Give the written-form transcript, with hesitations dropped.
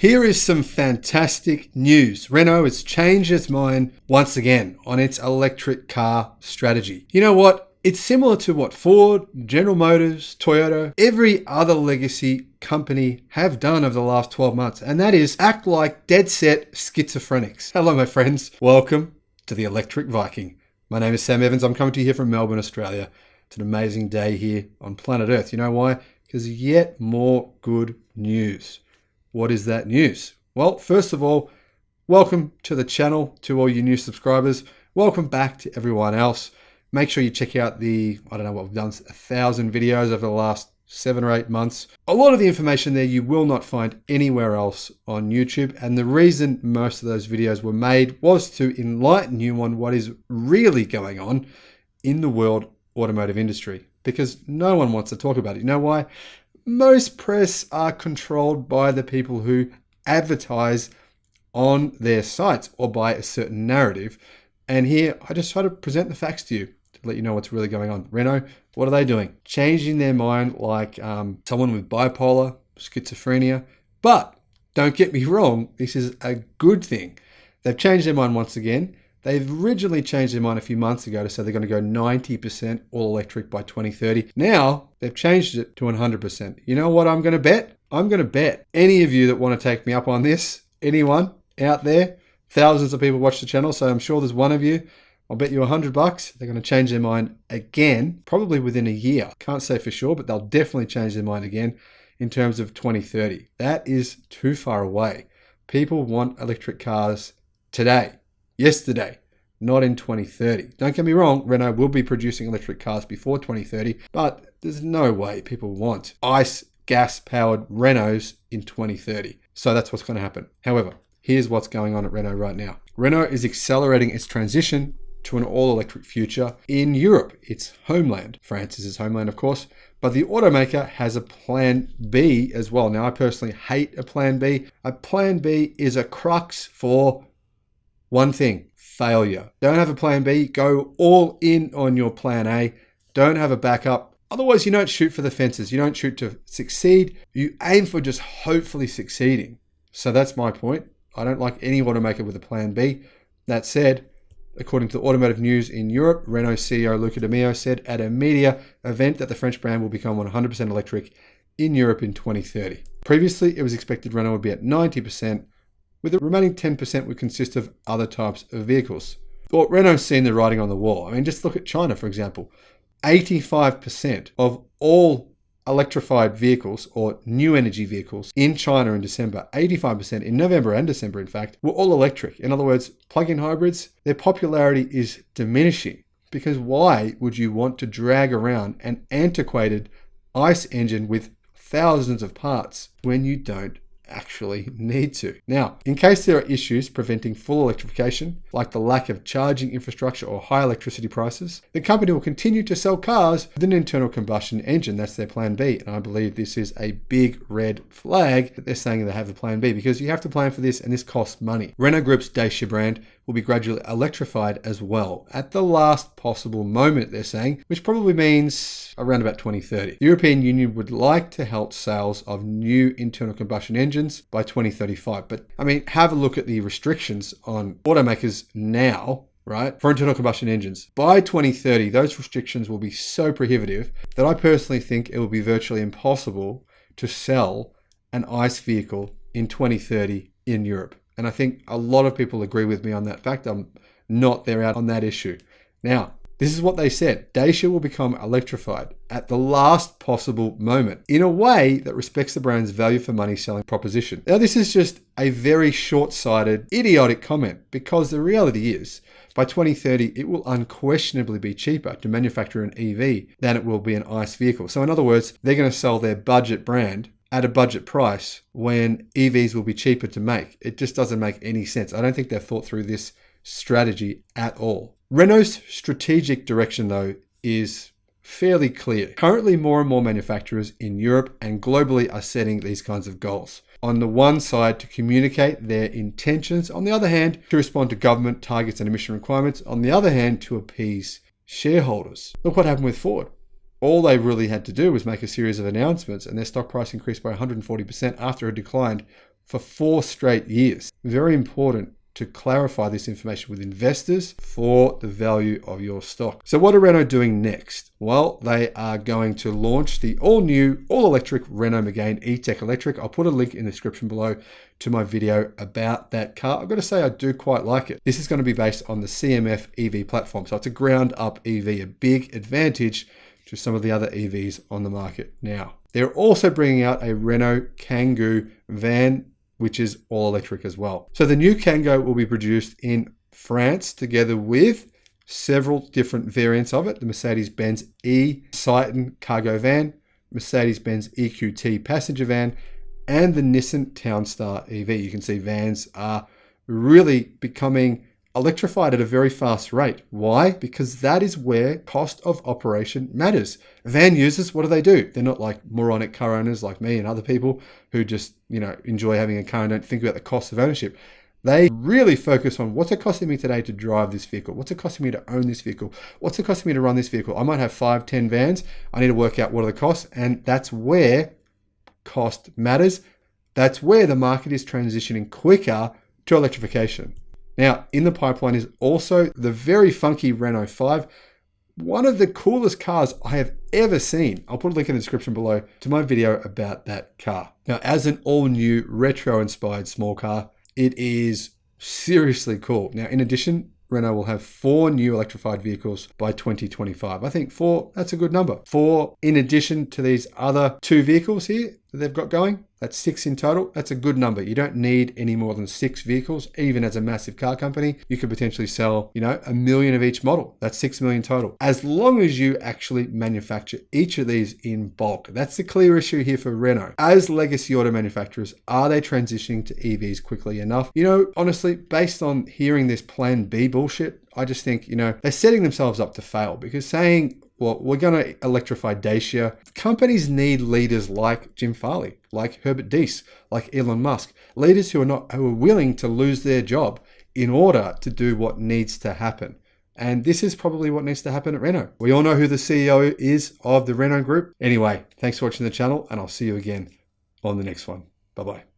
Here is some fantastic news. Renault has changed its mind once again on its electric car strategy. You know what? It's similar to what Ford, General Motors, Toyota, every other legacy company have done over the last 12 months, and that is act like dead set schizophrenics. Hello, my friends. Welcome to the Electric Viking. My name is Sam Evans. I'm coming to you here from Melbourne, Australia. It's an amazing day here on planet Earth. You know why? Because yet more good news. What is that news? Well, first of all, welcome to the channel, to all you new subscribers. Welcome back to everyone else. Make sure you check out we've done 1,000 videos over the last 7 or 8 months. A lot of the information there you will not find anywhere else on YouTube. And the reason most of those videos were made was to enlighten you on what is really going on in the world automotive industry, because no one wants to talk about it. You know why? Most press are controlled by the people who advertise on their sites or by a certain narrative. And here I just try to present the facts to you to let you know what's really going on. Renault, what are they doing? Changing their mind like someone with bipolar, schizophrenia. But don't get me wrong, this is a good thing. They've changed their mind once again. They've originally changed their mind a few months ago to say they're going to go 90% all electric by 2030. Now they've changed it to 100%. You know what I'm going to bet? I'm going to bet any of you that want to take me up on this, anyone out there, thousands of people watch the channel, so I'm sure there's one of you. I'll bet you $100 they're going to change their mind again, probably within a year. Can't say for sure, but they'll definitely change their mind again in terms of 2030. That is too far away. People want electric cars today. Yesterday, not in 2030. Don't get me wrong, Renault will be producing electric cars before 2030, but there's no way people want ICE gas-powered Renaults in 2030. So that's what's going to happen. However, here's what's going on at Renault right now. Renault is accelerating its transition to an all-electric future in Europe, its homeland. France is its homeland, of course, but the automaker has a plan B as well. Now, I personally hate a plan B. A plan B is a crux for one thing: failure. Don't have a plan B. Go all in on your plan A. Don't have a backup. Otherwise, you don't shoot for the fences. You don't shoot to succeed. You aim for just hopefully succeeding. So that's my point. I don't like any automaker with a plan B. That said, according to the Automotive News in Europe, Renault CEO Luca de Meo said at a media event that the French brand will become 100% electric in Europe in 2030. Previously, it was expected Renault would be at 90%, with the remaining 10% would consist of other types of vehicles. Well, Renault's seen the writing on the wall. I mean, just look at China, for example. 85% of all electrified vehicles or new energy vehicles in China in December, 85% in November and December, in fact, were all electric. In other words, plug-in hybrids, their popularity is diminishing, because why would you want to drag around an antiquated ICE engine with thousands of parts when you don't actually need to? Now, in case there are issues preventing full electrification, like the lack of charging infrastructure or high electricity prices, the company will continue to sell cars with an internal combustion engine. That's their plan B. And I believe this is a big red flag that they're saying they have the plan B, because you have to plan for this, and this costs money. Renault Group's Dacia brand will be gradually electrified as well at the last possible moment, they're saying, which probably means around about 2030. The European Union would like to help sales of new internal combustion engines by 2035. But I mean, have a look at the restrictions on automakers now, right, for internal combustion engines. By 2030, those restrictions will be so prohibitive that I personally think it will be virtually impossible to sell an ICE vehicle in 2030 in Europe. And I think a lot of people agree with me on that fact. I'm not there out on that issue. Now, this is what they said. Dacia will become electrified at the last possible moment in a way that respects the brand's value for money selling proposition. Now, this is just a very short-sighted, idiotic comment, because the reality is by 2030, it will unquestionably be cheaper to manufacture an EV than it will be an ICE vehicle. So in other words, they're going to sell their budget brand at a budget price when EVs will be cheaper to make. It just doesn't make any sense. I don't think they've thought through this strategy at all. Renault's strategic direction, though, is fairly clear. Currently, more and more manufacturers in Europe and globally are setting these kinds of goals. On the one side, to communicate their intentions. On the other hand, to respond to government targets and emission requirements. On the other hand, to appease shareholders. Look what happened with Ford. All they really had to do was make a series of announcements, and their stock price increased by 140% after it declined for 4 straight years. Very important to clarify this information with investors for the value of your stock. So what are Renault doing next? Well, they are going to launch the all-new, all-electric Renault Megane E-Tech Electric. I'll put a link in the description below to my video about that car. I've got to say I do quite like it. This is going to be based on the CMF EV platform. So it's a ground-up EV, a big advantage to some of the other EVs on the market now. They're also bringing out a Renault Kangoo van, which is all electric as well. So the new Kangoo will be produced in France together with several different variants of it. The Mercedes-Benz E-Citan cargo van, Mercedes-Benz EQT passenger van, and the Nissan Townstar EV. You can see vans are really becoming electrified at a very fast rate. Why? Because that is where cost of operation matters. Van users, what do? They're not like moronic car owners like me and other people who just, enjoy having a car and don't think about the cost of ownership. They really focus on what's it costing me today to drive this vehicle? What's it costing me to own this vehicle? What's it costing me to run this vehicle? I might have 5, 10 vans. I need to work out what are the costs. And that's where cost matters. That's where the market is transitioning quicker to electrification. Now, in the pipeline is also the very funky Renault 5, one of the coolest cars I have ever seen. I'll put a link in the description below to my video about that car. Now, as an all-new retro-inspired small car, it is seriously cool. Now, in addition, Renault will have 4 new electrified vehicles by 2025. I think 4, that's a good number. 4 in addition to these other 2 vehicles here that they've got going. That's 6 in total. That's a good number. You don't need any more than 6 vehicles. Even as a massive car company, you could potentially sell, 1 million of each model. That's 6 million total. As long as you actually manufacture each of these in bulk. That's the clear issue here for Renault. As legacy auto manufacturers, are they transitioning to EVs quickly enough? Honestly, based on hearing this plan B bullshit, I just think, they're setting themselves up to fail, because saying, well, we're going to electrify Dacia. Companies need leaders like Jim Farley, like Herbert Diess, like Elon Musk, leaders who are willing to lose their job in order to do what needs to happen. And this is probably what needs to happen at Renault. We all know who the CEO is of the Renault Group. Anyway, thanks for watching the channel, and I'll see you again on the next one. Bye-bye.